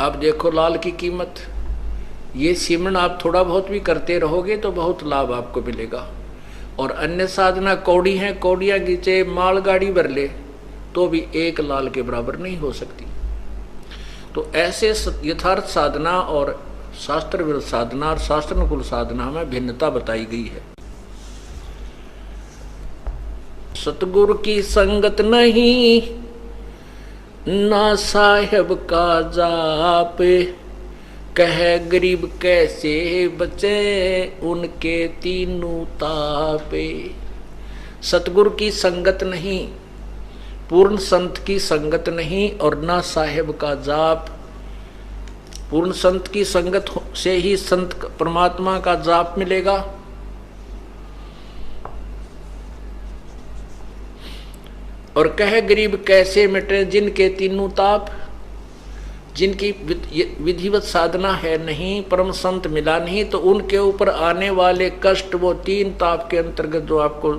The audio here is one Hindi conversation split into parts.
अब देखो लाल की कीमत, ये सिमरन आप थोड़ा बहुत भी करते रहोगे तो बहुत लाभ आपको मिलेगा। और अन्य साधना कौड़ी हैं, कौड़ियाँ खींचे माल गाड़ी भर ले तो भी एक लाल के बराबर नहीं हो सकती। तो ऐसे यथार्थ साधना और शास्त्र विरुद्ध साधना और शास्त्रानुकूल साधना में भिन्नता बताई गई है। सतगुरु की संगत नहीं, ना साहेब का जाप, कह गरीब कैसे बचे उनके तीनों तापे। सतगुरु की संगत नहीं, पूर्ण संत की संगत नहीं, और ना साहेब का जाप। पूर्ण संत की संगत से ही संत परमात्मा का जाप मिलेगा। और कह गरीब कैसे मिटे जिनके तीनों ताप, जिनकी विधिवत साधना है नहीं, परम संत मिला नहीं, तो उनके ऊपर आने वाले कष्ट वो तीन ताप के अंतर्गत जो आपको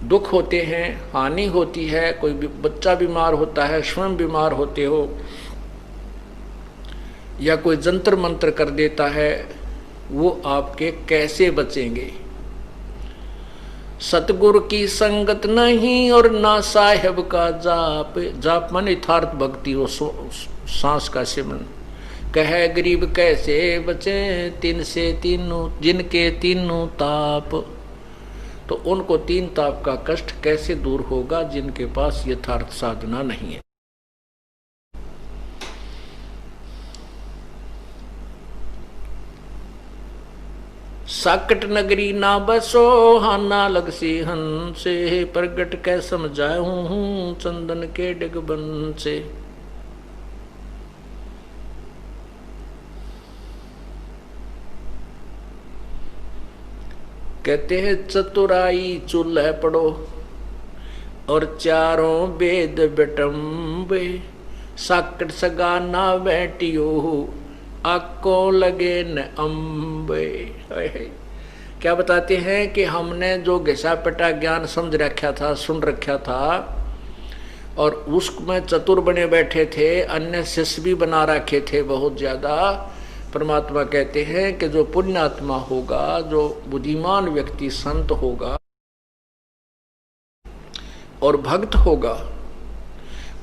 दुख होते हैं, हानि होती है, कोई बच्चा बीमार होता है, स्वयं बीमार होते हो, या कोई जंतर मंत्र कर देता है, वो आपके कैसे बचेंगे। सतगुरु की संगत नहीं और ना साहेब का जाप। जाप माने यथार्थ भक्ति, वो सांस का सिमरन। कह गरीब कैसे बचे तीन से तीनों जिनके तीनों ताप। तो उनको तीन ताप का कष्ट कैसे दूर होगा जिनके पास यथार्थ साधना नहीं है। साकट नगरी ना बसो हाना लगसी हंसे, प्रगट कै समझाऊं हूं चंदन के डिगबन से। कहते हैं चतुराई चूल्हे पड़ो और चारों वेद बेटम्बे, साकट सगा ना बैठियो आको लगे न अम्बे। क्या बताते हैं कि हमने जो घिसा पिटा ज्ञान समझ रखा था, सुन रखा था, और उसमें चतुर बने बैठे थे, अन्य शिष्य भी बना रखे थे बहुत ज्यादा। परमात्मा कहते हैं कि जो पुण्यात्मा होगा, जो बुद्धिमान व्यक्ति संत होगा और भक्त होगा,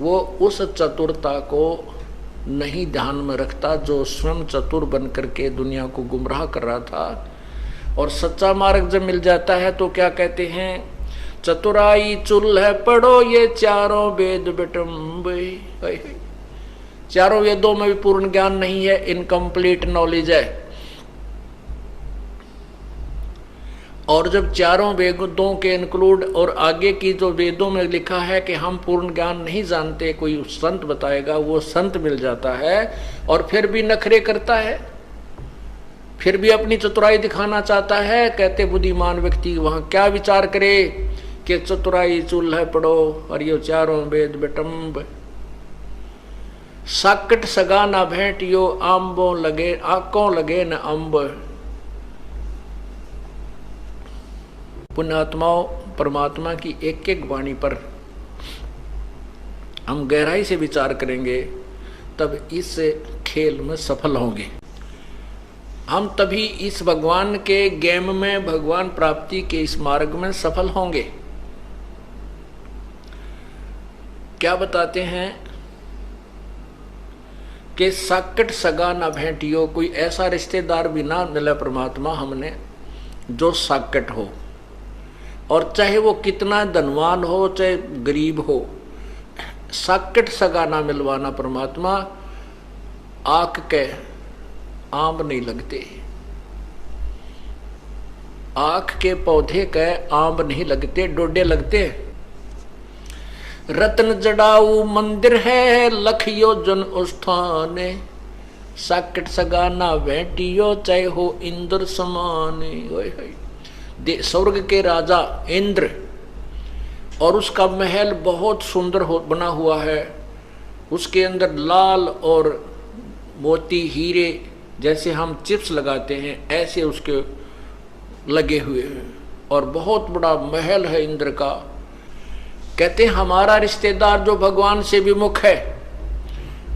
वो उस चतुरता को नहीं ध्यान में रखता जो स्वयं चतुर बन करके दुनिया को गुमराह कर रहा था। और सच्चा मार्ग जब मिल जाता है तो क्या कहते हैं, चतुराई चूल्हे पढ़ो ये चारों वेद बिटम्बे। चारों वेदों में भी पूर्ण ज्ञान नहीं है, इनकम्प्लीट नॉलेज है। और जब चारों वेदों के इंक्लूड और आगे की जो वेदों में लिखा है कि हम पूर्ण ज्ञान नहीं जानते, कोई संत बताएगा, वो संत मिल जाता है और फिर भी नखरे करता है, फिर भी अपनी चतुराई दिखाना चाहता है। कहते बुद्धिमान व्यक्ति वहां क्या विचार करे कि चतुराई चूल्हे पढ़ो और ये चारों वेद बिटम्ब, साकट सगा ना भेंटियो आंबों लगे आंकों लगे न अम्ब। पुण्यात्माओं, परमात्मा की एक एक वाणी पर हम गहराई से विचार करेंगे तब इस खेल में सफल होंगे। हम तभी इस भगवान के गेम में, भगवान प्राप्ति के इस मार्ग में सफल होंगे। क्या बताते हैं कि साकट सगा ना भेंटियो, कोई ऐसा रिश्तेदार भी ना मिले परमात्मा हमने जो साकट हो, और चाहे वो कितना धनवान हो चाहे गरीब हो, साकट सगा ना मिलवाना परमात्मा। आंख के आम नहीं लगते, आंख के पौधे के आम नहीं लगते, डोडे लगते। रत्न जड़ाऊ मंदिर है लखियो जन उस्थाने, साकट सगा ना भेंटियो चाहे हो इंद्र समाने। स्वर्ग के राजा इंद्र, और उसका महल बहुत सुंदर बना हुआ है, उसके अंदर लाल और मोती हीरे जैसे हम चिप्स लगाते हैं ऐसे उसके लगे हुए हैं, और बहुत बड़ा महल है इंद्र का। कहते हैं हमारा रिश्तेदार जो भगवान से विमुख है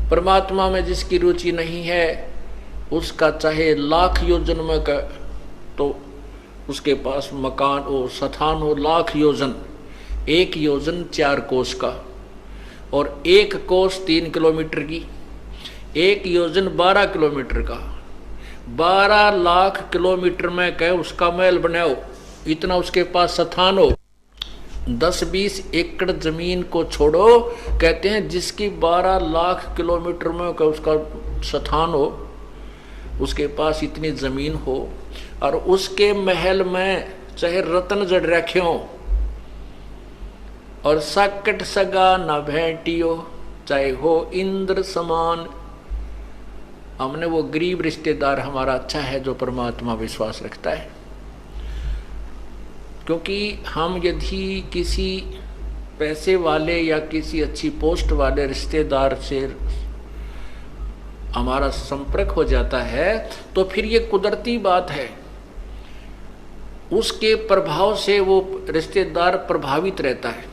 परमात्मा में जिसकी रुचि नहीं है उसका चाहे लाख योजन में का तो उसके पास मकान हो, स्थान हो लाख योजन, 1 योजन 4 कोस का, और 1 कोस 3 किलोमीटर की, 1 योजन 12 किलोमीटर का, 12 लाख किलोमीटर में कह उसका महल बनाओ, इतना उसके पास स्थान हो। 10-20 एकड़ जमीन को छोड़ो, कहते हैं जिसकी 12 लाख किलोमीटर में का उसका स्थान हो, उसके पास इतनी जमीन हो, और उसके महल में चाहे रत्न जड़ रखे हो, और साकट सगा न भेंटियो, चाहे हो इंद्र समान। हमने वो गरीब रिश्तेदार हमारा अच्छा है जो परमात्मा विश्वास रखता है, क्योंकि हम यदि किसी पैसे वाले या किसी अच्छी पोस्ट वाले रिश्तेदार से हमारा संपर्क हो जाता है तो फिर ये कुदरती बात है, उसके प्रभाव से वो रिश्तेदार प्रभावित रहता है।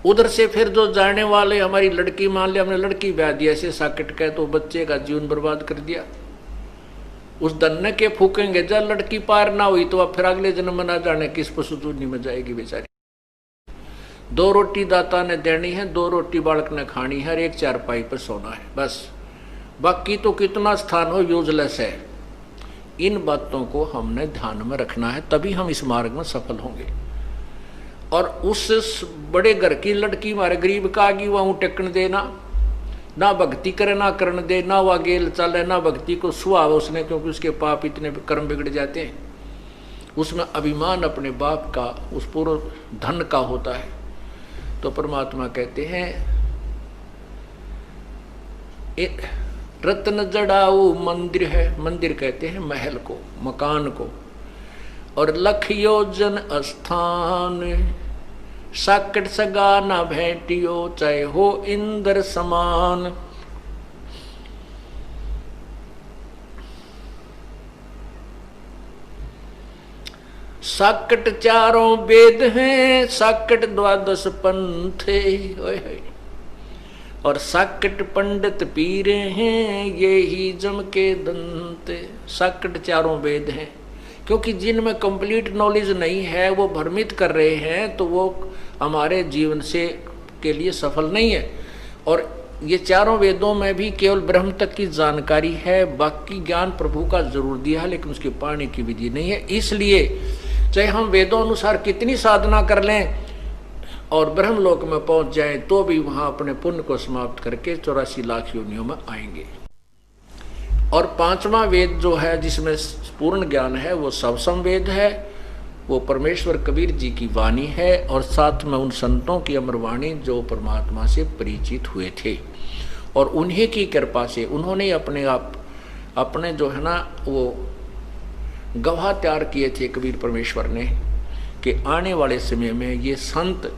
उधर से फिर जो जाने वाले, हमारी लड़की मान लिया हमने लड़की ब्याह दी ऐसे साकेट का, तो बच्चे का जीवन बर्बाद कर दिया। उस दन्ने के फूकेंगे, जब लड़की पार ना हुई तो अब फिर अगले जन्म में ना जाने किस पशुचूनी में जाएगी बेचारी। 2 रोटी दाता ने देनी है, 2 रोटी बालक ने खानी है, 1 चारपाई पर सोना है, बस। बाकी तो कितना स्थान हो यूजलेस है। इन बातों को हमने ध्यान में रखना है, तभी हम इस मार्ग में सफल होंगे। और उस बड़े घर की लड़की मारे गरीब का आगी वहां टेकन देना, ना भक्ति करे ना करण दे, ना वह गेल चले, ना भक्ति को सुहाव उसने, क्योंकि उसके पाप इतने कर्म बिगड़ जाते हैं। उसमें अभिमान अपने बाप का, उस पूर्ण धन का होता है। तो परमात्मा कहते हैं रत्न जड़ाऊ मंदिर है, मंदिर कहते हैं महल को, मकान को, और लख योजन स्थान, साकट सगा ना भेंटियो, चाहे हो इंद्र समान। साकट 4 वेद हैं, साकट 12 पंथे, और साकट पंडित पीरे हैं, ये ही जम के दंते। साकट 4 वेद हैं, क्योंकि जिनमें कंप्लीट नॉलेज नहीं है वो भ्रमित कर रहे हैं, तो वो हमारे जीवन से के लिए सफल नहीं है। और ये 4 वेदों में भी केवल ब्रह्म तक की जानकारी है, बाकी ज्ञान प्रभु का जरूर दिया है, लेकिन उसके पाने की विधि नहीं है। इसलिए चाहे हम वेदों अनुसार कितनी साधना कर लें और ब्रह्मलोक में पहुंच जाएं, तो भी वहां अपने पुण्य को समाप्त करके 84 लाख योनियों में आएंगे। और 5वां वेद जो है जिसमें पूर्ण ज्ञान है वो सबसम वेद है, वो परमेश्वर कबीर जी की वाणी है, और साथ में उन संतों की अमर वाणी जो परमात्मा से परिचित हुए थे, और उन्हीं की कृपा से उन्होंने अपने जो है ना वो गवाह तैयार किए थे कबीर परमेश्वर ने, कि आने वाले समय में ये संत,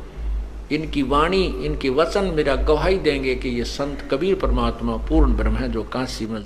इनकी वाणी, इनके वचन मेरा गवाही देंगे कि ये संत कबीर परमात्मा पूर्ण ब्रह्म है जो काशी में